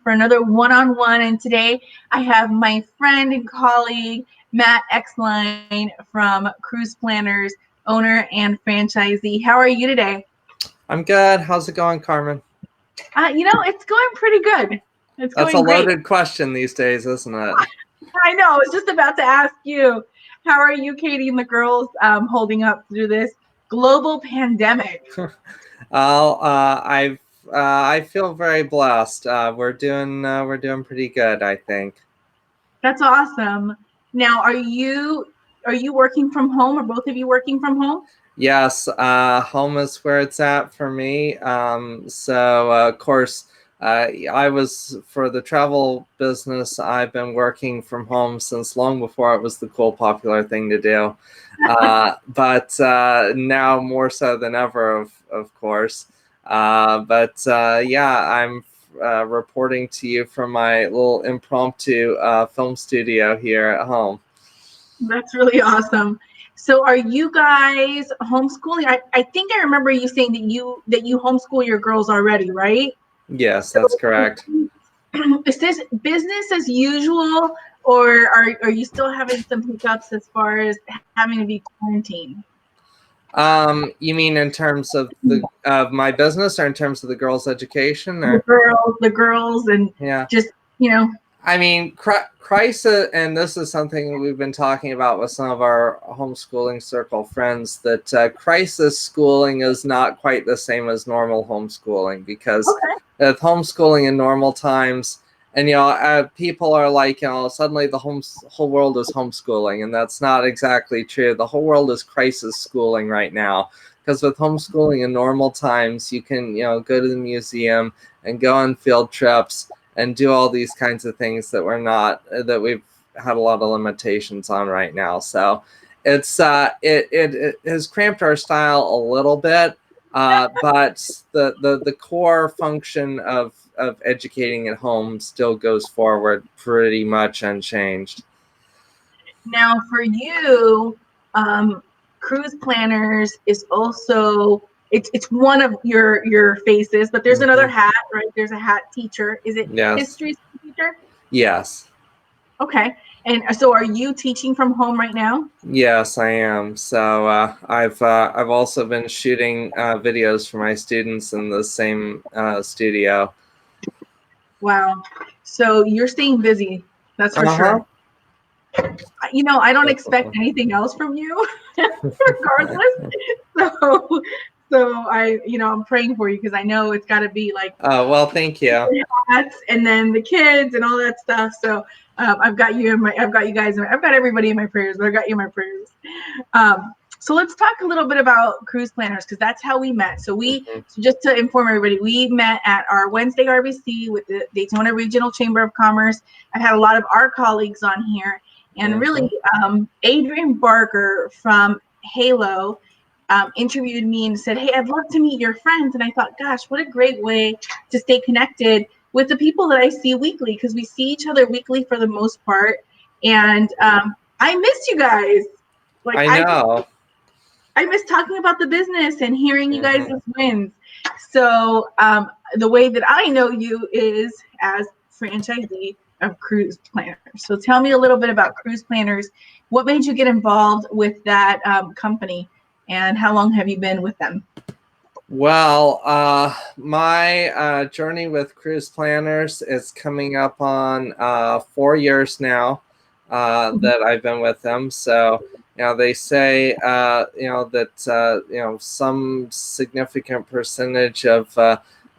for another one-on-one. And today I have my friend and colleague, Matt Exline from Cruise Planners, owner and franchisee. How are you today? I'm good. How's it going, Carmen? It's going pretty good. It's That's going a great. loaded question these days, isn't it? I know. I was just about to ask you, how are you, Katie, and the girls holding up through this global pandemic? I feel very blessed. We're doing pretty good, I think. That's awesome. Now, are you working from home? Or both of you working from home? Yes, home is where it's at for me. Of course, I was for the travel business. I've been working from home since long before it was the cool, popular thing to do. But now more so than ever, of course. Yeah, I'm reporting to you from my little impromptu film studio here at home. That's really awesome. So are you guys homeschooling? I think I remember you saying that you homeschool your girls already, right? Yes, So that's correct. is this business as usual, or are you still having some hiccups as far as having to be quarantined? You mean in terms of my business, or in terms of the girls' education, The or? girls, and Yeah. just, you know. I mean, crisis, and this is something we've been talking about with some of our homeschooling circle friends, that crisis schooling is not quite the same as normal homeschooling, because Okay. with homeschooling in normal times, and people are like, suddenly the whole world is homeschooling, and that's not exactly true. The whole world is crisis schooling right now, because with homeschooling in normal times, you can go to the museum and go on field trips and do all these kinds of things that we've had a lot of limitations on right now. So it has cramped our style a little bit, but the core function of educating at home still goes forward pretty much unchanged. Now for you, Cruise Planners is also, it's one of your faces, but there's another hat, right? There's a hat teacher. Is it Yes. history teacher? Yes. Okay. And so are you teaching from home right now? Yes, I am. So I've also been shooting videos for my students in the same studio. Wow. So you're staying busy. That's for sure. I don't expect anything else from you, regardless. So, I'm praying for you, because I know it's got to be like, well, thank you. hats, and then the kids and all that stuff. So I've got you I've got you guys, I've got everybody in my prayers, but I got you in my prayers. So let's talk a little bit about Cruise Planners, because that's how we met. So just to inform everybody, we met at our Wednesday RBC with the Daytona Regional Chamber of Commerce. I've had a lot of our colleagues on here, and really, Adrian Barker from Halo interviewed me and said, "Hey, I'd love to meet your friends." And I thought, gosh, what a great way to stay connected with the people that I see weekly, because we see each other weekly for the most part. And I miss you guys. Like, I know. I miss talking about the business and hearing you guys' wins. So the way that I know you is as franchisee of Cruise Planners. So tell me a little bit about Cruise Planners. What made you get involved with that company, and how long have you been with them? Well, my journey with Cruise Planners is coming up on 4 years now that I've been with them. So, they say, that, some significant percentage of,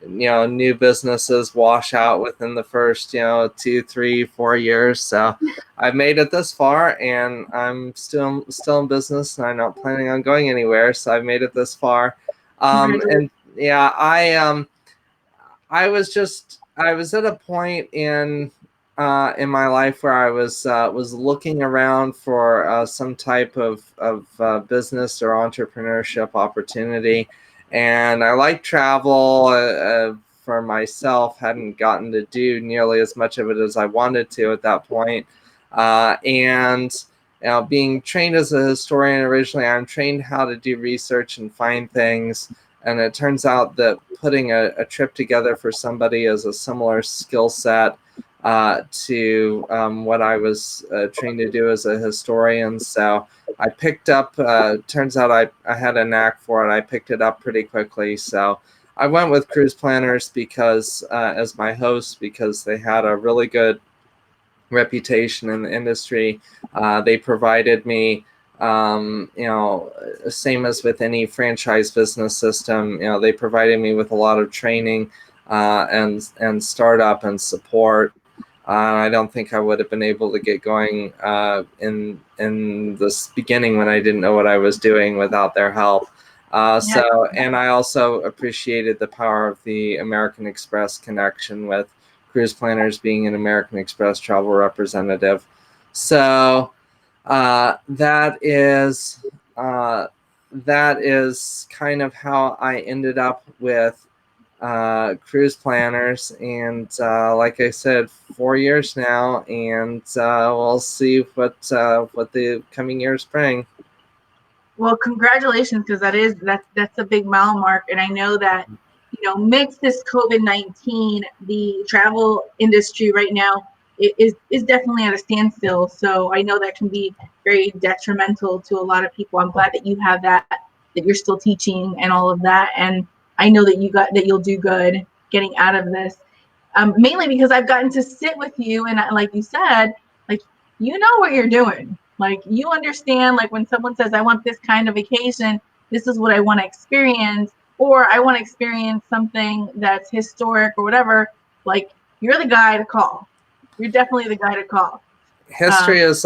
new businesses wash out within the first, 2, 3, 4 years. So I've made it this far, and I'm still in business, and I'm not planning on going anywhere. So I've made it this far. And yeah, I was at a point in my life where I was looking around for some type of business or entrepreneurship opportunity, and I like travel. For myself, hadn't gotten to do nearly as much of it as I wanted to at that point, and being trained as a historian originally, I'm trained how to do research and find things And it turns out that putting a trip together for somebody is a similar skill set to what I was trained to do as a historian. So I picked up, turns out I had a knack for it. I picked it up pretty quickly. So I went with Cruise Planners because, as my host, because they had a really good reputation in the industry. They provided me, same as with any franchise business system, they provided me with a lot of training and startup and support. I don't think I would have been able to get going in this beginning when I didn't know what I was doing without their help. And I also appreciated the power of the American Express connection with Cruise Planners being an American Express travel representative. So that is kind of how I ended up with Cruise Planners, and like I said, 4 years now, and we'll see what the coming years bring. Well, congratulations, because that's a big mile mark, and I know that mixed this COVID-19, the travel industry right now is definitely at a standstill. So I know that can be very detrimental to a lot of people. I'm glad that you have that you're still teaching and all of that, and I know that you'll do good getting out of this. Mainly because I've gotten to sit with you, and like you said, like you know what you're doing. Like you understand, like when someone says, I want this kind of vacation, this is what I want to experience, or I want to experience something that's historic or whatever, like you're the guy to call. You're definitely the guy to call. History is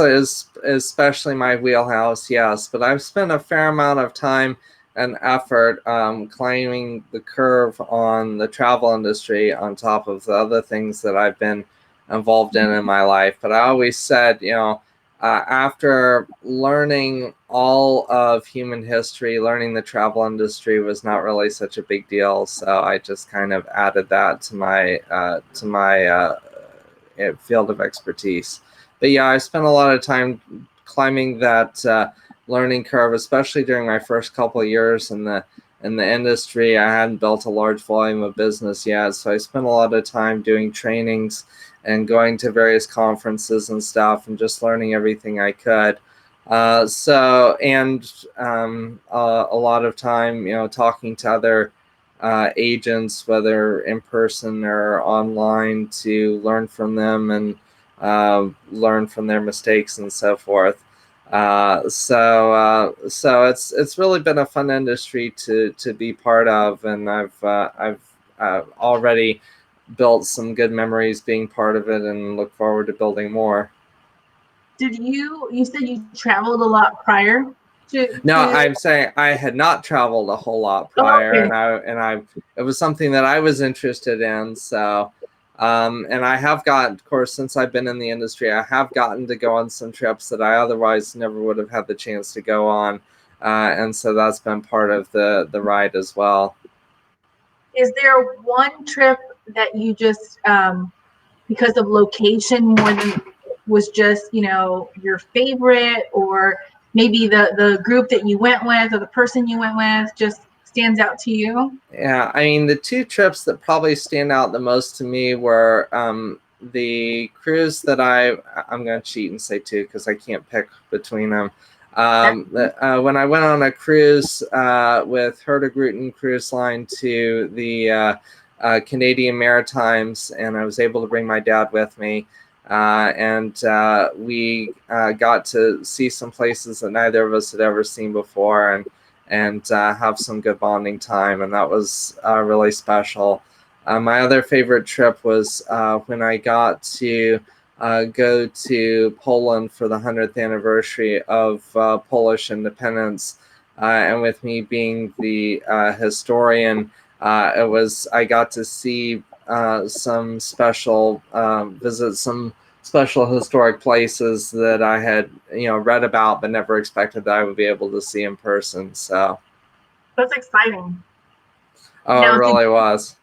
especially my wheelhouse, yes, but I've spent a fair amount of time and effort climbing the curve on the travel industry on top of the other things that I've been involved in my life. But I always said, after learning all of human history, learning the travel industry was not really such a big deal. So I just kind of added that to my field of expertise. But yeah, I spent a lot of time climbing that learning curve, especially during my first couple of years in the industry. I hadn't built a large volume of business yet, so I spent a lot of time doing trainings and going to various conferences and stuff, and just learning everything I could. A lot of time, talking to other agents, whether in person or online, to learn from them and learn from their mistakes and so forth. So it's really been a fun industry to be part of, and I've already built some good memories being part of it, and look forward to building more. Did you said you traveled a lot prior No, to I'm saying I had not traveled a whole lot oh, prior, okay. and it was something that I was interested in. So, and I have got, of course, since I've been in the industry, I have gotten to go on some trips that I otherwise never would have had the chance to go on, and so that's been part of the ride as well. Is there one trip that you just because of location more than was just your favorite, or maybe the group that you went with or the person you went with just stands out to you? Yeah, I mean, the two trips that probably stand out the most to me were the cruise that I'm going to cheat and say two because I can't pick between them. When I went on a cruise with Hurtigruten Cruise Line to the Canadian Maritimes, and I was able to bring my dad with me. And we got to see some places that neither of us had ever seen before, and have some good bonding time, and that was really special. My other favorite trip was when I got to go to Poland for the 100th anniversary of Polish independence, and with me being the historian, I got to see some special visit some special historic places that I had read about but never expected that I would be able to see in person. So That's exciting. oh, it Now, really was.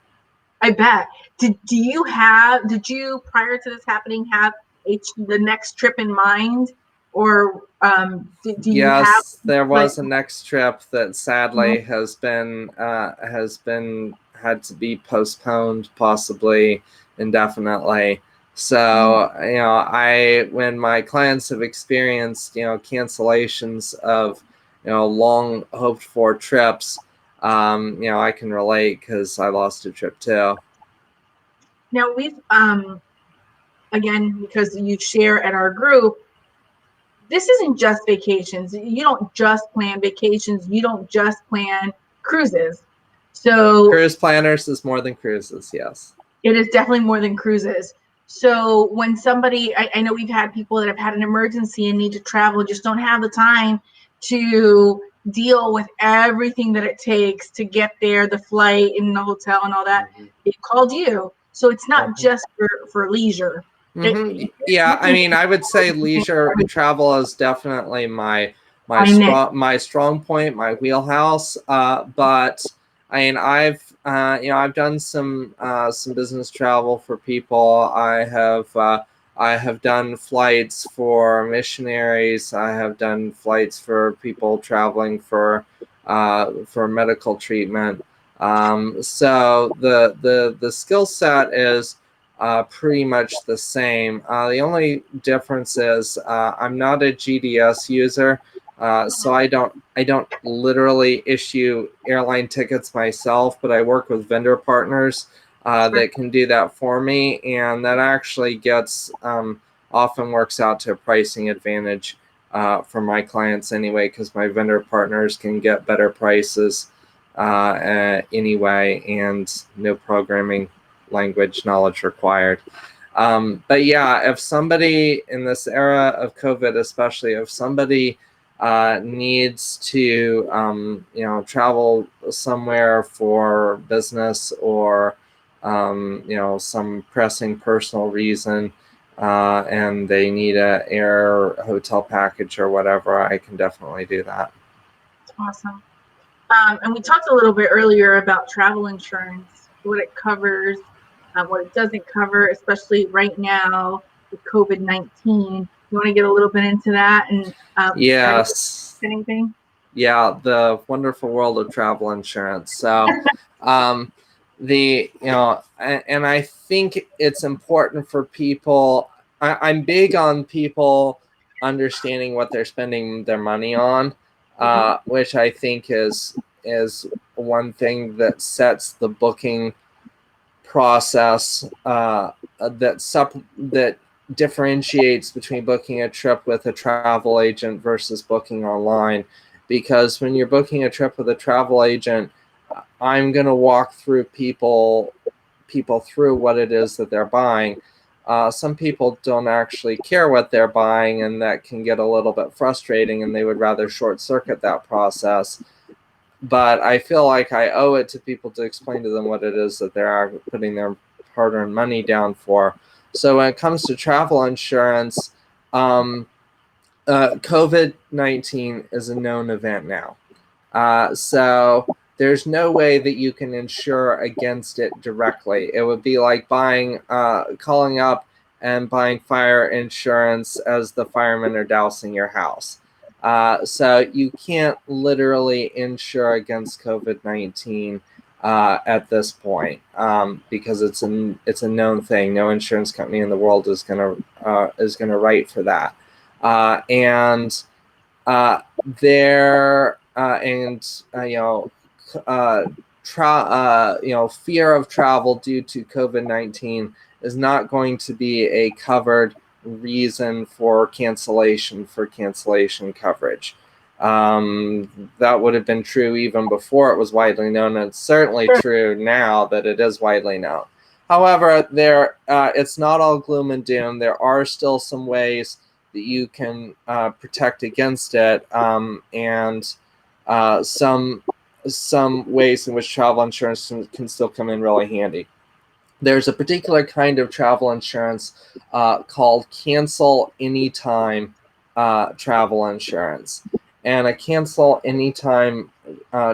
I bet. Did you prior to this happening have the next trip in mind, or do you have Yes, there like? was a next trip that sadly has been had to be postponed, possibly indefinitely. So, when my clients have experienced, cancellations of, long hoped for trips, I can relate because I lost a trip too. Now we've again, because you share at our group, this isn't just vacations. You don't just plan vacations. You don't just plan cruises. So Cruise planners is more than cruises, yes. it is definitely more than cruises. So when somebody, I know we've had people that have had an emergency and need to travel, just don't have the time to deal with everything that it takes to get there, the flight and the hotel and all that. They called you. So it's not just for leisure. Yeah, I mean, I would say leisure travel is definitely my strong point, my wheelhouse. But I mean, I've done some business travel for people. I have done flights for missionaries. I have done flights for people traveling for medical treatment. So the skill set is pretty much the same. The only difference is I'm not a GDS user, so I don't literally issue airline tickets myself, but I work with vendor partners that can do that for me, and that actually gets often works out to a pricing advantage for my clients anyway, because my vendor partners can get better prices anyway, and no programming language knowledge required. But yeah, if somebody in this era of COVID, especially if somebody needs to, travel somewhere for business or, some pressing personal reason, and they need a air hotel package or whatever, I can definitely do that. That's awesome. And we talked a little bit earlier about travel insurance, what it covers, what it doesn't cover, especially right now with COVID-19. You want to get a little bit into that and Yes. anything? Yeah, the wonderful world of travel insurance. So, um, and I think it's important for people. I'm big on people understanding what they're spending their money on, which I think is one thing that sets the booking process that differentiates between booking a trip with a travel agent versus booking online. Because when you're booking a trip with a travel agent, I'm going to walk through people through what it is that they're buying. Some people don't actually care what they're buying, and that can get a little bit frustrating, and they would rather short circuit that process. But I feel like I owe it to people to explain to them what it is that they're putting their hard-earned money down for. So when it comes to travel insurance, COVID-19 is a known event now. So there's no way that you can insure against it directly. It would be like calling up and buying fire insurance as the firemen are dousing your house. So you can't literally insure against COVID-19 at this point, because it's a known thing. No insurance company in the world is gonna write for that, and there and fear of travel due to COVID-19 is not going to be a covered reason for cancellation coverage. That would have been true even before it was widely known, and it's certainly true now that it is widely known. However, it's not all gloom and doom. There are still some ways that you can protect against it, and some ways in which travel insurance can still come in really handy. There's a particular kind of travel insurance called cancel anytime travel insurance. And a cancel anytime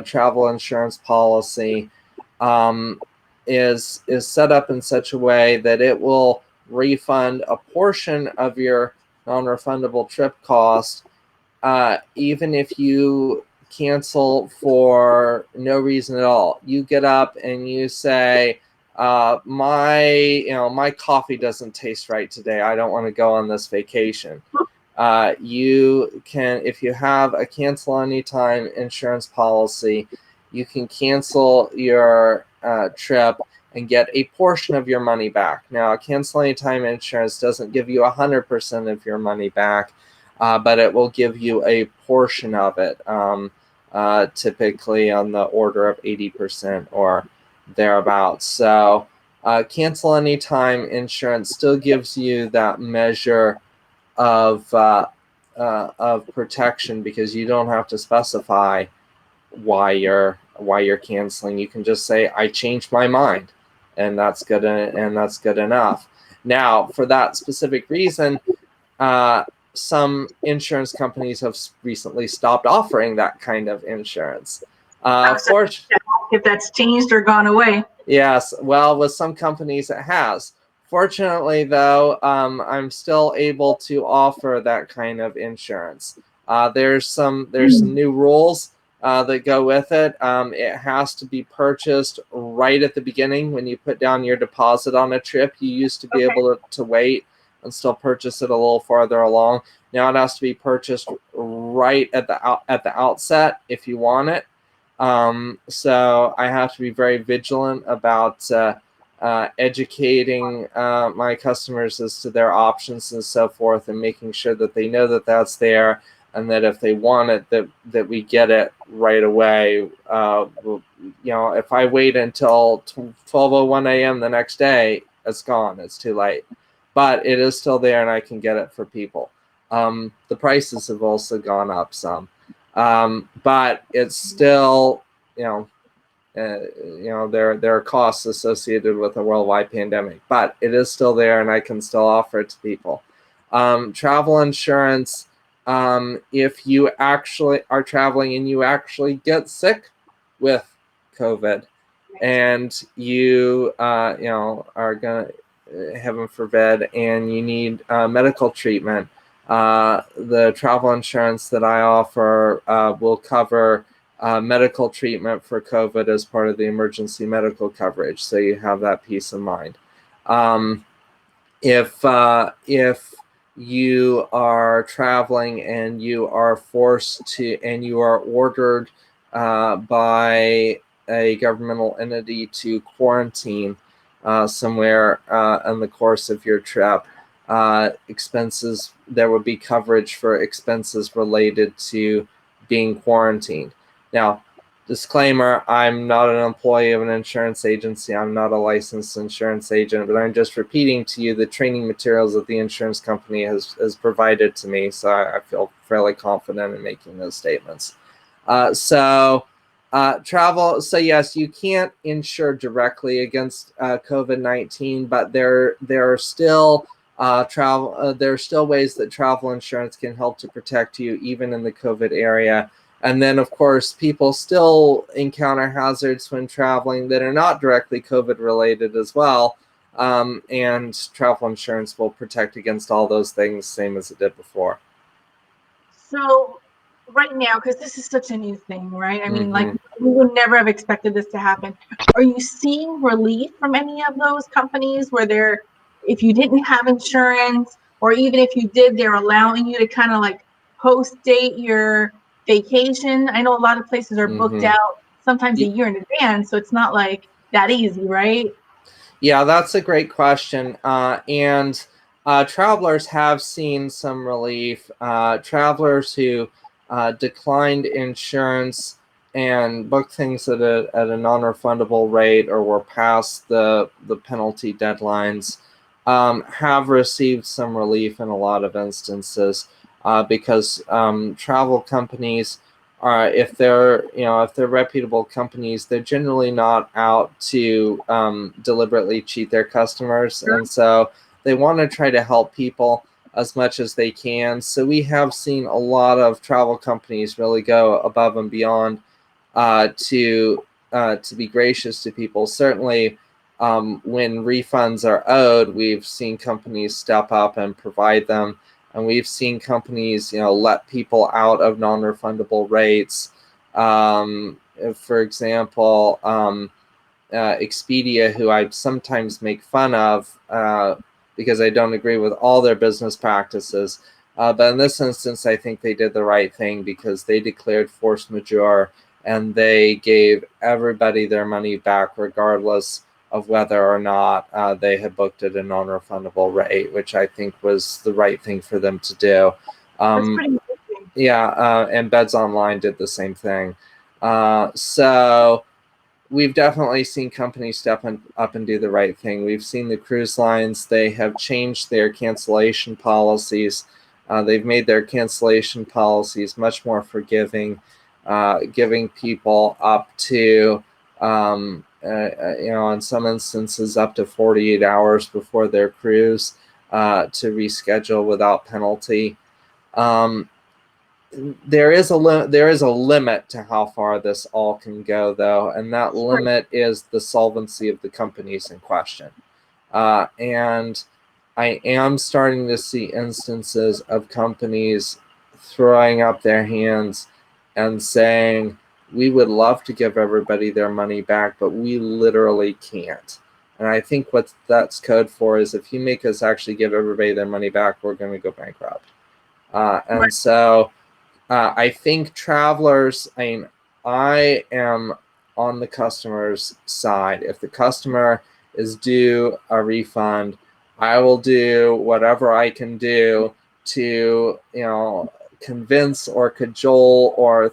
travel insurance policy is set up in such a way that it will refund a portion of your non-refundable trip cost, even if you cancel for no reason at all. You get up and you say, my coffee doesn't taste right today. I don't want to go on this vacation. You can, if you have a cancel anytime insurance policy, you can cancel your trip and get a portion of your money back. Now, cancel anytime insurance doesn't give you 100% of your money back, but it will give you a portion of it, typically on the order of 80% or thereabouts. So cancel anytime insurance still gives you that measure of protection, because you don't have to specify why you're canceling. You can just say, I changed my mind, and that's good enough. Now, for that specific reason, some insurance companies have recently stopped offering that kind of insurance. If that's changed or gone away. Yes, well, with some companies it has. Fortunately, though, I'm still able to offer that kind of insurance. There's some new rules that go with it. It has to be purchased right at the beginning when you put down your deposit on a trip. You used to be able to wait and still purchase it a little farther along. Now it has to be purchased right at the outset if you want it. So I have to be very vigilant about educating my customers as to their options and so forth, and making sure that they know that that's there, and that if they want it, that we get it right away. If I wait until 12:01 a.m. the next day, it's gone. It's too late. But it is still there, and I can get it for people. The prices have also gone up some. But it's still, there are costs associated with a worldwide pandemic, but it is still there, and I can still offer it to people. Travel insurance, if you actually are traveling and you actually get sick with COVID, and you are gonna, heaven forbid, and you need medical treatment, the travel insurance that I offer will cover medical treatment for COVID as part of the emergency medical coverage, so you have that peace of mind. If you are traveling and you are forced to, and you are ordered by a governmental entity to quarantine somewhere in the course of your trip, expenses, there would be coverage for expenses related to being quarantined. Now, disclaimer, I'm not an employee of an insurance agency. I'm not a licensed insurance agent, but I'm just repeating to you the training materials that the insurance company has provided to me, so I feel fairly confident in making those statements. Travel, so yes, you can't insure directly against COVID-19, but there are still there are still ways that travel insurance can help to protect you even in the COVID area. And then, of course, people still encounter hazards when traveling that are not directly COVID related as well. And travel insurance will protect against all those things, same as it did before. So right now, because this is such a new thing, right? I mean, like, we would never have expected this to happen. Are you seeing relief from any of those companies where if you didn't have insurance, or even if you did, they're allowing you to kind of like post date your vacation? I know a lot of places are booked out sometimes a year in advance, so it's not like that easy, right? Yeah, that's a great question. And travelers have seen some relief. Travelers who declined insurance and booked things at a non-refundable rate, or were past the penalty deadlines, have received some relief in a lot of instances, because travel companies are, if they're reputable companies, they're generally not out to deliberately cheat their customers, and so they want to try to help people as much as they can. So we have seen a lot of travel companies really go above and beyond to be gracious to people. Certainly, when refunds are owed, we've seen companies step up and provide them. and we've seen companies, let people out of non-refundable rates. For example, Expedia, who I sometimes make fun of because I don't agree with all their business practices. But in this instance, I think they did the right thing because they declared force majeure and they gave everybody their money back, regardless of whether or not they had booked at a non-refundable rate, which I think was the right thing for them to do. That's pretty interesting. Yeah, and Beds Online did the same thing. So we've definitely seen companies step up and do the right thing. We've seen the cruise lines, they have changed their cancellation policies. They've made their cancellation policies much more forgiving, giving people up to, in some instances, up to 48 hours before their cruise to reschedule without penalty. There is a limit to how far this all can go, though, and that limit is the solvency of the companies in question. And I am starting to see instances of companies throwing up their hands and saying, we would love to give everybody their money back, but we literally can't. And I think what that's code for is, if you make us actually give everybody their money back, we're going to go bankrupt. And so I think travelers, I am on the customer's side. If the customer is due a refund, I will do whatever I can do to, convince or cajole or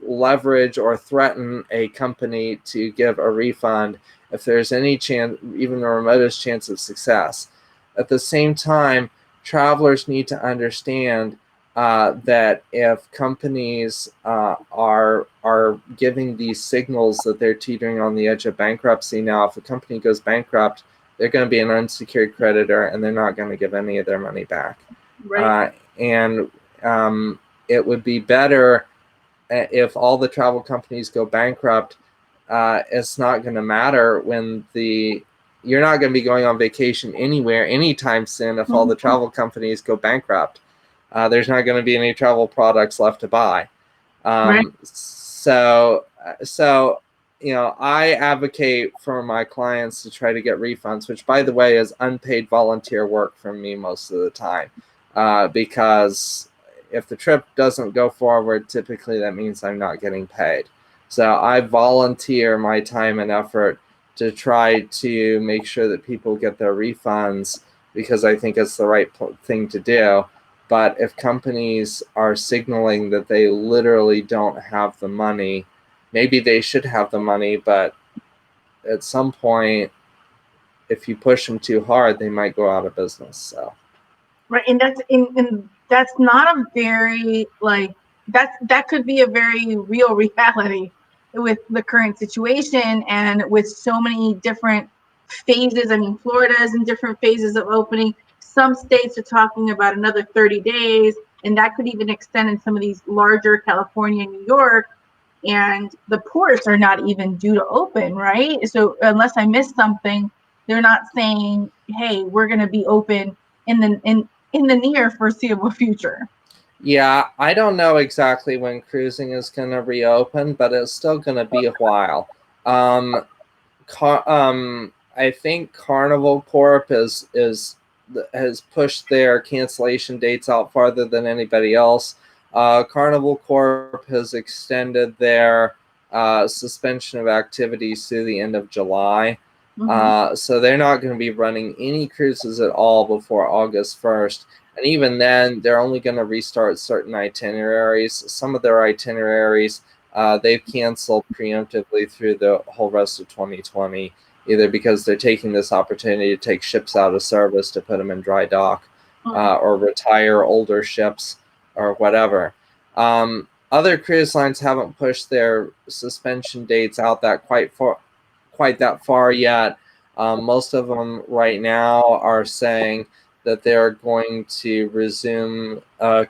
leverage or threaten a company to give a refund if there's any chance, even the remotest chance of success. At the same time, travelers need to understand that if companies are giving these signals that they're teetering on the edge of bankruptcy now, if a company goes bankrupt, they're going to be an unsecured creditor and they're not going to give any of their money back. Right. And it would be better if all the travel companies go bankrupt. It's not going to matter when you're not going to be going on vacation anywhere anytime soon if all the travel companies go bankrupt. There's not going to be any travel products left to buy. Right. So, I advocate for my clients to try to get refunds, which, by the way, is unpaid volunteer work from me most of the time, because if the trip doesn't go forward, typically that means I'm not getting paid. So I volunteer my time and effort to try to make sure that people get their refunds because I think it's the right thing to do. But if companies are signaling that they literally don't have the money, maybe they should have the money, but at some point, if you push them too hard, they might go out of business. So Right, and that's not a very that could be a very real reality with the current situation and with so many different phases. I mean, Florida is in different phases of opening. Some states are talking about another 30 days, and that could even extend in some of these larger California, New York, and the ports are not even due to open, right? So unless I missed something, they're not saying, "Hey, we're going to be open in the near foreseeable future." yeah, I don't know exactly when cruising is going to reopen, but it's still going to be a while. I think Carnival Corp has pushed their cancellation dates out farther than anybody else. Carnival Corp has extended their suspension of activities through the end of July. So they're not going to be running any cruises at all before August 1st. And even then, they're only going to restart certain itineraries. Some of their itineraries they've canceled preemptively through the whole rest of 2020, either because they're taking this opportunity to take ships out of service to put them in dry dock or retire older ships or whatever. Other cruise lines haven't pushed their suspension dates out that quite that far yet. Most of them right now are saying that they're going to resume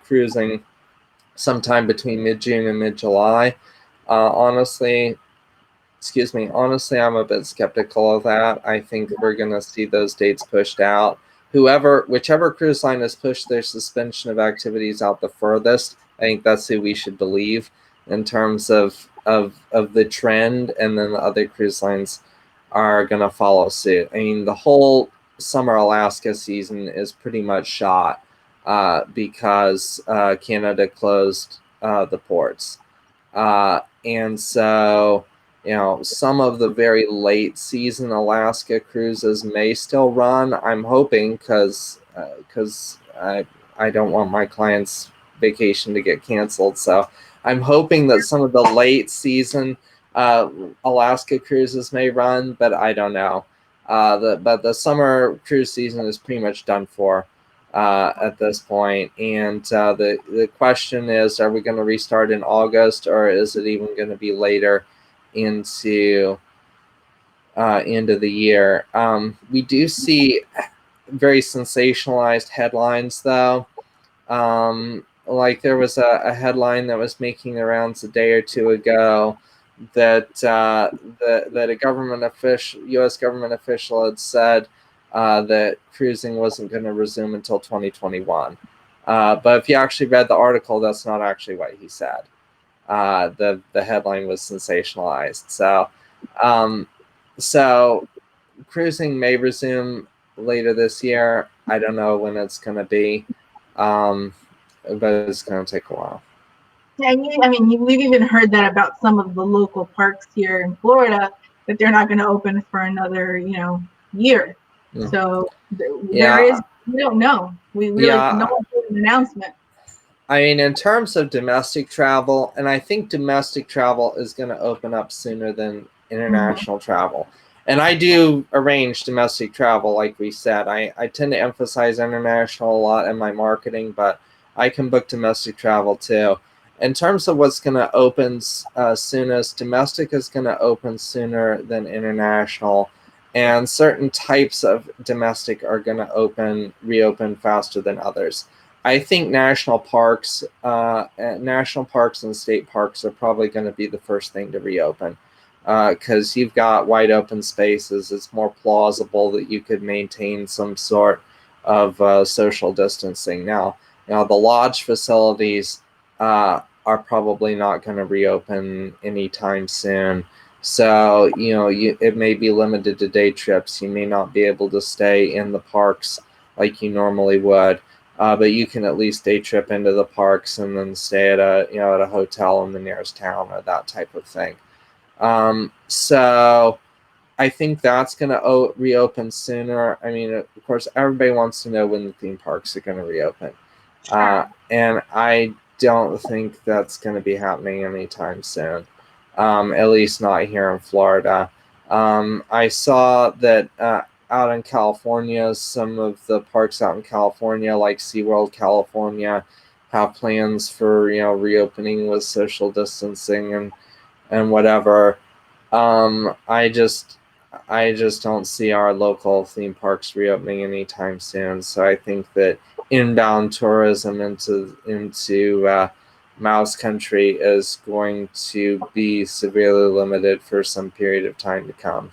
cruising sometime between mid-June and mid-July. Honestly, I'm a bit skeptical of that. I think we're going to see those dates pushed out. whichever cruise line has pushed their suspension of activities out the furthest, I think that's who we should believe in terms of the trend, and then the other cruise lines are going to follow suit. I mean, the whole summer Alaska season is pretty much shot because Canada closed the ports. And so, some of the very late season Alaska cruises may still run. I'm hoping because I don't want my clients' vacation to get canceled. So I'm hoping that some of the late season Alaska cruises may run, but I don't know. But the summer cruise season is pretty much done for at this point. And the question is, are we going to restart in August, or is it even going to be later into end of the year? We do see very sensationalized headlines, though. Like there was a headline that was making the rounds a day or two ago that that a government official, U.S. government official, had said that cruising wasn't going to resume until 2021. But if you actually read the article, that's not actually what he said. The headline was sensationalized. So cruising may resume later this year. I don't know when it's going to be, but it's going to take a while. And we've even heard that about some of the local parks here in Florida, that they're not going to open for another, year. Mm. So there is, we don't know. We really no one did an announcement. I mean, in terms of domestic travel, and I think domestic travel is going to open up sooner than international travel. And I do arrange domestic travel, like we said. I tend to emphasize international a lot in my marketing, but I can book domestic travel too. In terms of what's going to open soonest, domestic is going to open sooner than international. And certain types of domestic are going to reopen faster than others. I think national parks and state parks are probably going to be the first thing to reopen because you've got wide open spaces. It's more plausible that you could maintain some sort of social distancing. Now the lodge facilities are probably not going to reopen anytime soon. So, it may be limited to day trips. You may not be able to stay in the parks like you normally would. But you can at least day trip into the parks and then stay at a hotel in the nearest town or that type of thing. So I think that's going to reopen sooner. I mean, of course, everybody wants to know when the theme parks are going to reopen. And I don't think that's going to be happening anytime soon, at least not here in Florida. I saw that out in California, some of the parks out in California, like SeaWorld California, have plans for reopening with social distancing and whatever. I just don't see our local theme parks reopening anytime soon. So I think that inbound tourism into Mouse Country is going to be severely limited for some period of time to come.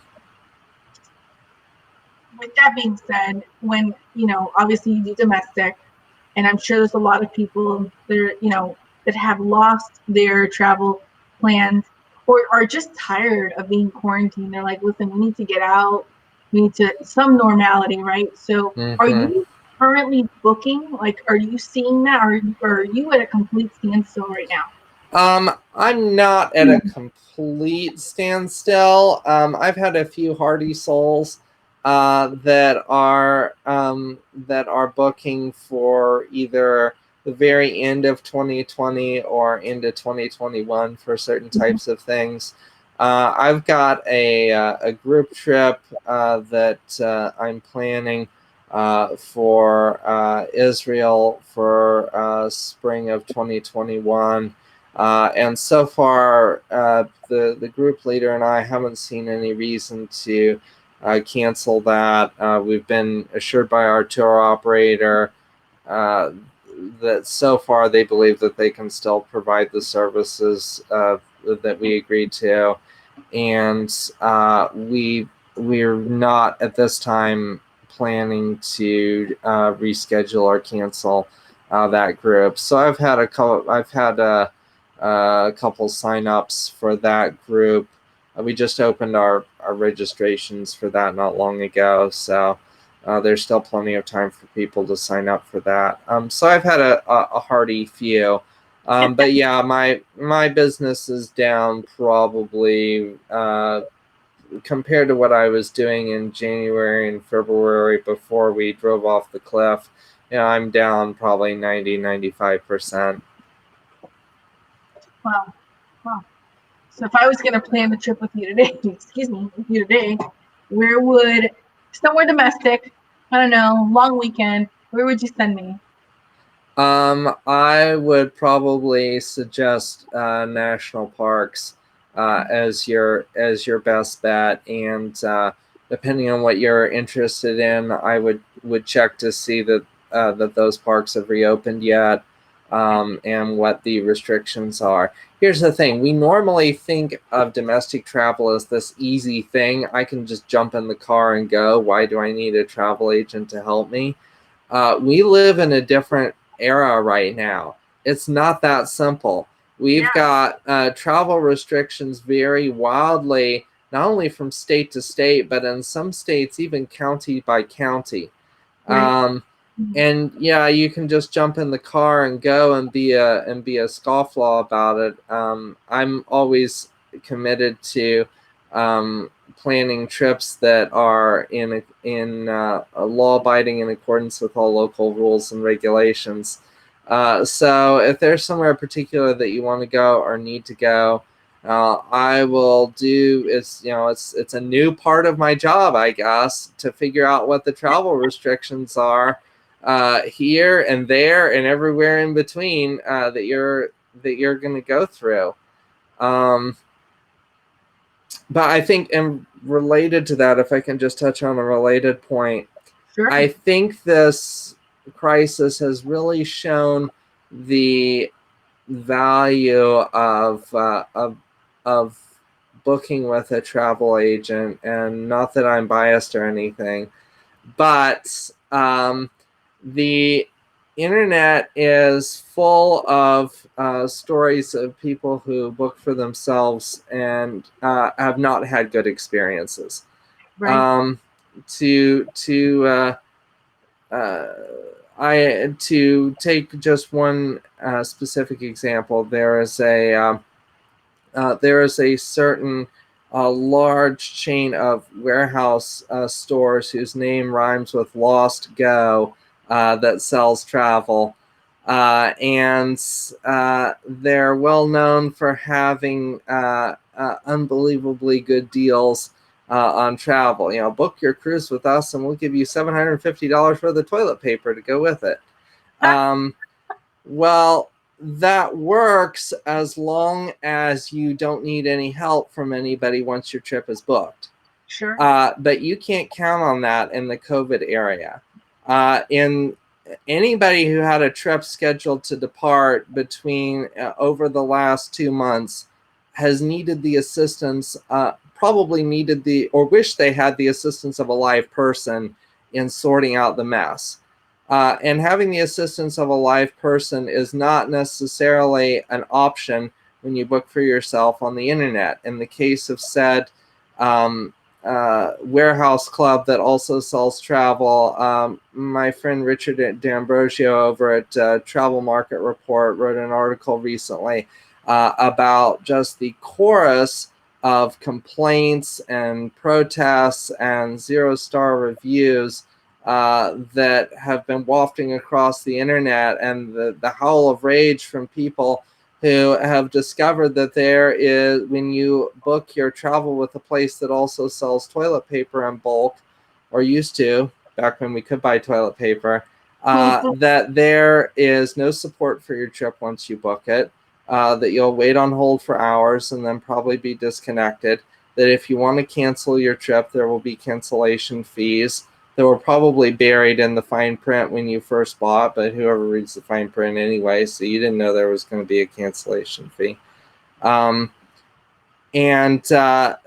With that being said, when obviously you do domestic, and I'm sure there's a lot of people there, that have lost their travel plans or are just tired of being quarantined. They're like, listen, we need to get out. We need some normality, right? So Are you currently booking? Like, are you seeing that, or are you at a complete standstill right now? I'm not at a complete standstill. I've had a few hardy souls that are booking for either the very end of 2020 or into 2021 for certain types of things. I've got a group trip that I'm planning for Israel for spring of 2021. And so far, the group leader and I haven't seen any reason to cancel that. We've been assured by our tour operator that so far they believe that they can still provide the services that we agreed to, and we're not at this time planning to reschedule or cancel that group. So I've had a couple signups for that group. We just opened our registrations for that not long ago, so there's still plenty of time for people to sign up for that. So I've had a hearty few. But yeah, my business is down probably compared to what I was doing in January and February before we drove off the cliff. I'm down probably 95%. Wow. Wow. So if I was going to plan the trip with you today, where would, somewhere domestic, I don't know, long weekend, where would you send me? I would probably suggest national parks as your best bet, and depending on what you're interested in, I would check to see that that those parks have reopened yet, and what the restrictions are. Here's the thing: we normally think of domestic travel as this easy thing. I can just jump in the car and go. Why do I need a travel agent to help me? We live in a different era right now. It's not that simple. We've got travel restrictions vary wildly, not only from state to state, but in some states even county by county. Right. And yeah, you can just jump in the car and go and be a scofflaw about it. I'm always committed to planning trips that are in law abiding in accordance with all local rules and regulations. So if there's somewhere particular that you want to go or need to go, I will do. It's a new part of my job, I guess, to figure out what the travel restrictions are here and there and everywhere in between that you're going to go through. But I think, and related to that, if I can just touch on a related point, Sure. I think this crisis has really shown the value of booking with a travel agent. And not that I'm biased or anything, but the internet is full of stories of people who book for themselves and have not had good experiences. Right. To take just one specific example, there is a certain large chain of warehouse stores whose name rhymes with Lost Go that sells travel. And they're well known for having unbelievably good deals on travel. Book your cruise with us and we'll give you $750 worth of toilet paper to go with it. Well, that works as long as you don't need any help from anybody once your trip is booked. Sure. But you can't count on that in the COVID area. In anybody who had a trip scheduled to depart between over the last 2 months has needed the assistance, probably needed or wish they had the assistance of a live person in sorting out the mess. And having the assistance of a live person is not necessarily an option when you book for yourself on the internet. In the case of said warehouse club that also sells travel, my friend Richard D'Ambrosio over at Travel Market Report wrote an article recently about just the chorus of complaints and protests and 0-star reviews that have been wafting across the internet, and the howl of rage from people who have discovered that there is, when you book your travel with a place that also sells toilet paper in bulk, or used to, back when we could buy toilet paper, that there is no support for your trip once you book it, that you'll wait on hold for hours and then probably be disconnected, that if you want to cancel your trip, there will be cancellation fees that were probably buried in the fine print when you first bought, but whoever reads the fine print anyway, so you didn't know there was going to be a cancellation fee. And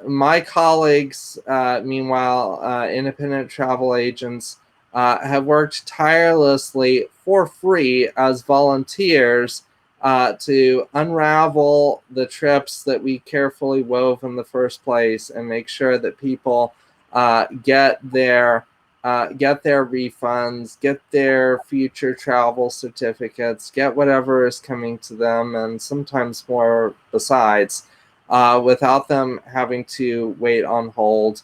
my colleagues, meanwhile, independent travel agents, have worked tirelessly for free as volunteers to unravel the trips that we carefully wove in the first place and make sure that people get their refunds, get their future travel certificates, get whatever is coming to them, and sometimes more besides, without them having to wait on hold.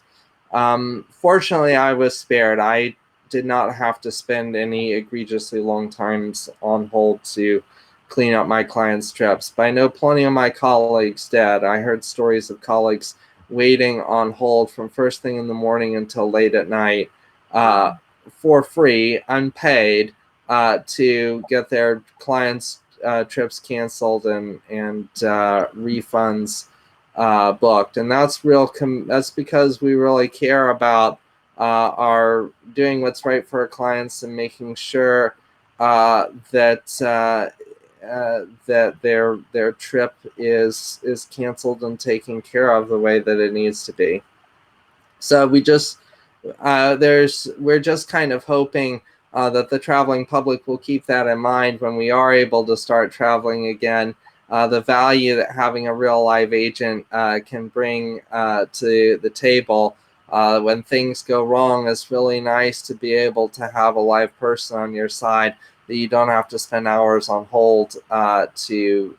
Fortunately, I was spared. I did not have to spend any egregiously long times on hold to clean up my clients' trips, but I know plenty of my colleagues did. I heard stories of colleagues waiting on hold from first thing in the morning until late at night, for free, unpaid, to get their clients' trips canceled and refunds booked. And that's that's because we really care about our doing what's right for our clients and making sure that their trip is canceled and taken care of the way that it needs to be. So we're just kind of hoping that the traveling public will keep that in mind when we are able to start traveling again. The value that having a real live agent can bring to the table when things go wrong is really nice to be able to have a live person on your side that you don't have to spend hours on hold to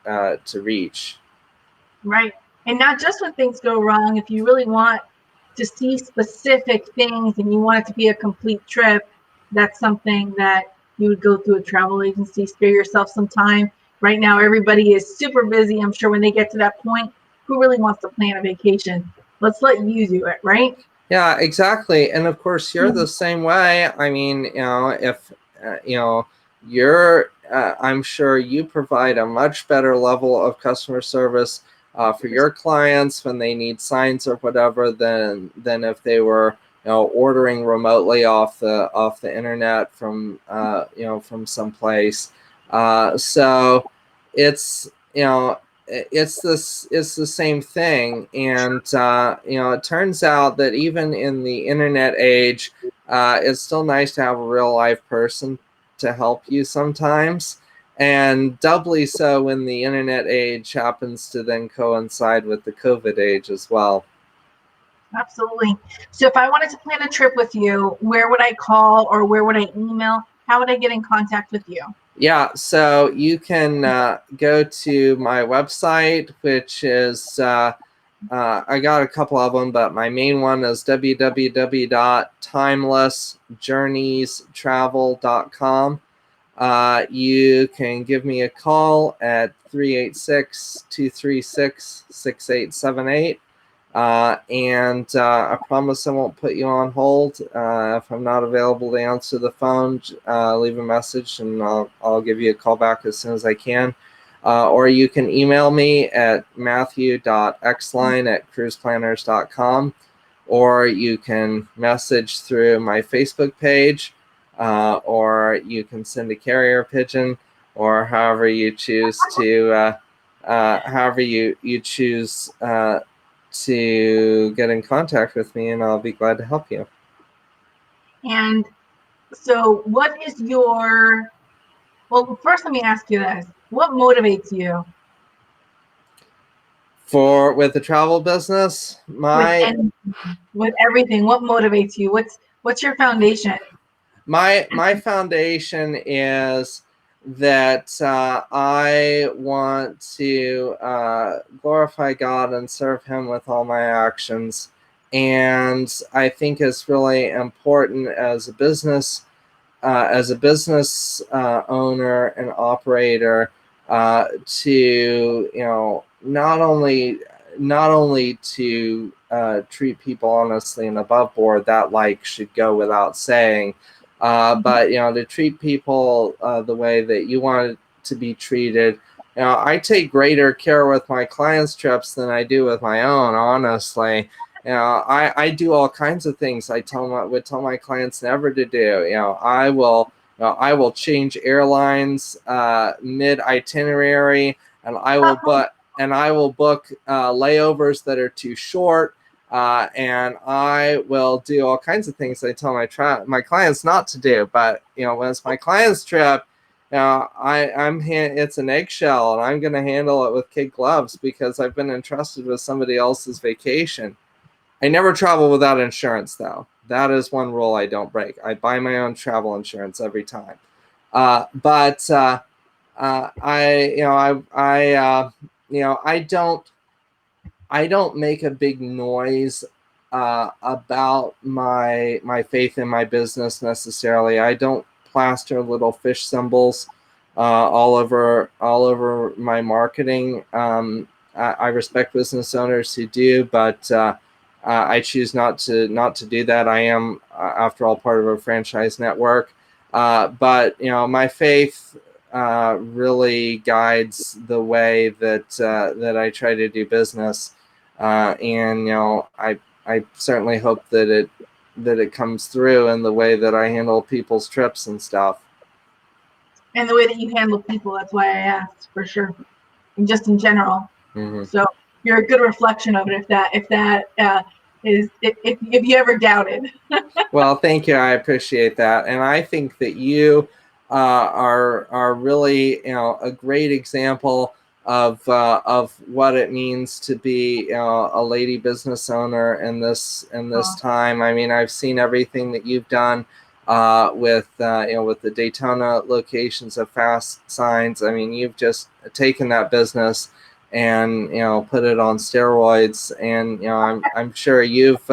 reach. Right. And not just when things go wrong, if you really want to see specific things and you want it to be a complete trip, that's something that you would go through a travel agency, spare yourself some time. Right now, everybody is super busy. I'm sure when they get to that point, who really wants to plan a vacation? Let's let you do it, right? Yeah, exactly. And of course, you're the same way. I mean, if I'm sure you provide a much better level of customer service for your clients when they need signs or whatever than if they were ordering remotely off the internet from from someplace. So it's it's the same thing. And it turns out that even in the internet age, it's still nice to have a real live person to help you sometimes, and doubly so when the internet age happens to then coincide with the COVID age as well. Absolutely. So if I wanted to plan a trip with you, where would I call or where would I email? How would I get in contact with you? Yeah, so you can go to my website, which is I got a couple of them, but my main one is www.timelessjourneystravel.com. You can give me a call at 386-236-6878. And I promise I won't put you on hold. If I'm not available to answer the phone, leave a message and I'll give you a call back as soon as I can. Or you can email me at matthew.exline@cruiseplanners.com, or you can message through my Facebook page, or you can send a carrier pigeon, or however you choose to get in contact with me, and I'll be glad to help you. And so what is well, first let me ask you this. What motivates you With the travel business, with with everything? What motivates you? What's your foundation? my foundation is that I want to glorify God and serve Him with all my actions, and I think it's really important as a business owner and operator, to not only to treat people honestly and above board, that should go without saying, but to treat people the way that you want to be treated. I take greater care with my clients' trips than I do with my own, honestly. I do all kinds of things would tell my clients never to do. I will change airlines mid itinerary, and I will and I will book layovers that are too short. And I will do all kinds of things I tell my clients not to do. But when it's my client's trip, it's an eggshell, and I'm going to handle it with kid gloves because I've been entrusted with somebody else's vacation. I never travel without insurance, though. That is one rule I don't break. I buy my own travel insurance every time. But I don't make a big noise about my faith in my business necessarily. I don't plaster little fish symbols all over my marketing. I respect business owners who do, but I choose not to do that. I am, after all, part of a franchise network. But my faith really guides the way that I try to do business, and I certainly hope that it comes through in the way that I handle people's trips and stuff. And the way that you handle people, that's why I asked, for sure, and just in general. Mm-hmm. So you're a good reflection of it. If you ever doubted. Well, thank you. I appreciate that, and I think that you are really a great example of what it means to be a lady business owner in this time. I mean, I've seen everything that you've done with the Daytona locations of FASTSIGNS. I mean, you've just taken that business and put it on steroids, and I'm sure you've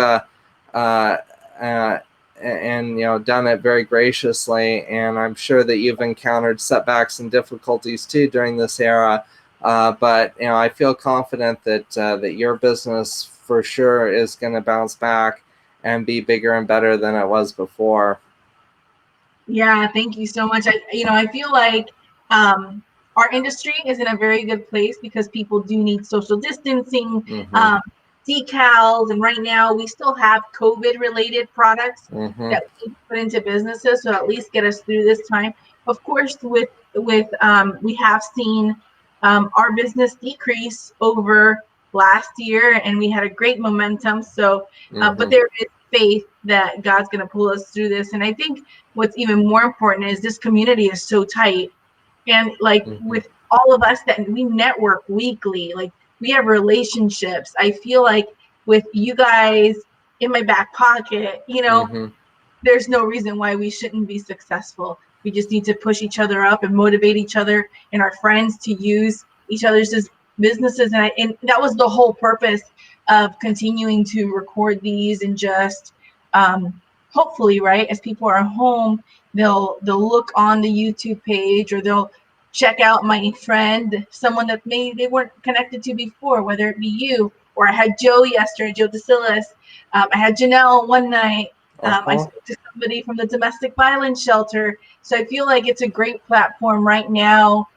and done it very graciously, and I'm sure that you've encountered setbacks and difficulties too during this era, but I feel confident that your business for sure is going to bounce back and be bigger and better than it was before. Yeah, thank you so much. I feel like our industry is in a very good place because people do need social distancing, decals, and right now we still have COVID-related products that we put into businesses, so at least get us through this time. Of course, with we have seen our business decrease over last year, and we had a great momentum. So, but there is faith that God's going to pull us through this, and I think what's even more important is this community is so tight, and like with all of us that we network weekly, like we have relationships. I feel like with you guys in my back pocket, there's no reason why we shouldn't be successful. We just need to push each other up and motivate each other and our friends to use each other's businesses. And that was the whole purpose of continuing to record these, and just hopefully, right, as people are home, they'll look on the YouTube page, or they'll check out my friend, someone that maybe they weren't connected to before, whether it be you, or I had Joe yesterday, Joe DeSillis. I had Janelle one night. I spoke to somebody from the domestic violence shelter. So I feel like it's a great platform right now.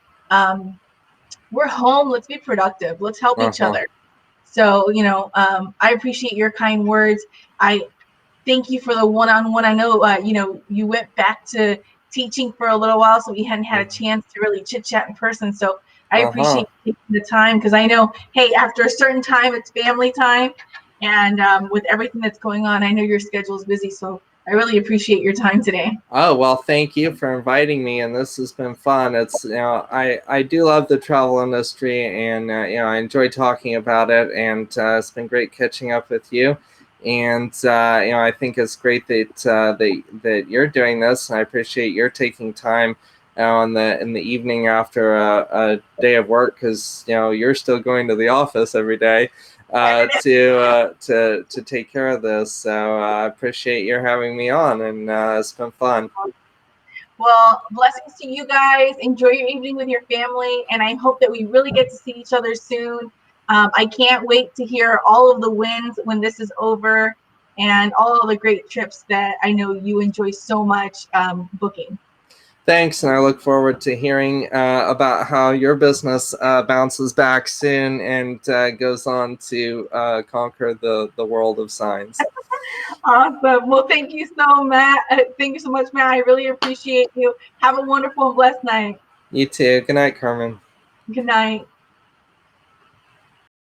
We're home. Let's be productive. Let's help each other. So, I appreciate your kind words. I thank you for the one-on-one. I know, you went back to teaching for a little while, so we hadn't had a chance to really chit-chat in person. So I appreciate taking the time, because I know, hey, after a certain time, it's family time. And with everything that's going on, I know your schedule is busy. So I really appreciate your time today. Oh, well, thank you for inviting me, and this has been fun. It's I do love the travel industry, and I enjoy talking about it, and it's been great catching up with you. And I think it's great that you're doing this, and I appreciate your taking time in the evening after a day of work, because you're still going to the office every day to take care of this. So I appreciate your having me on, and it's been fun. Well, blessings to you guys. Enjoy your evening with your family, and I hope that we really get to see each other soon. I can't wait to hear all of the wins when this is over, and all of the great trips that I know you enjoy so much booking. Thanks, and I look forward to hearing about how your business bounces back soon and goes on to conquer the world of signs. Awesome. Well, thank you so much. Thank you so much, Matt. I really appreciate you. Have a wonderful and blessed night. You too. Good night, Carmen. Good night.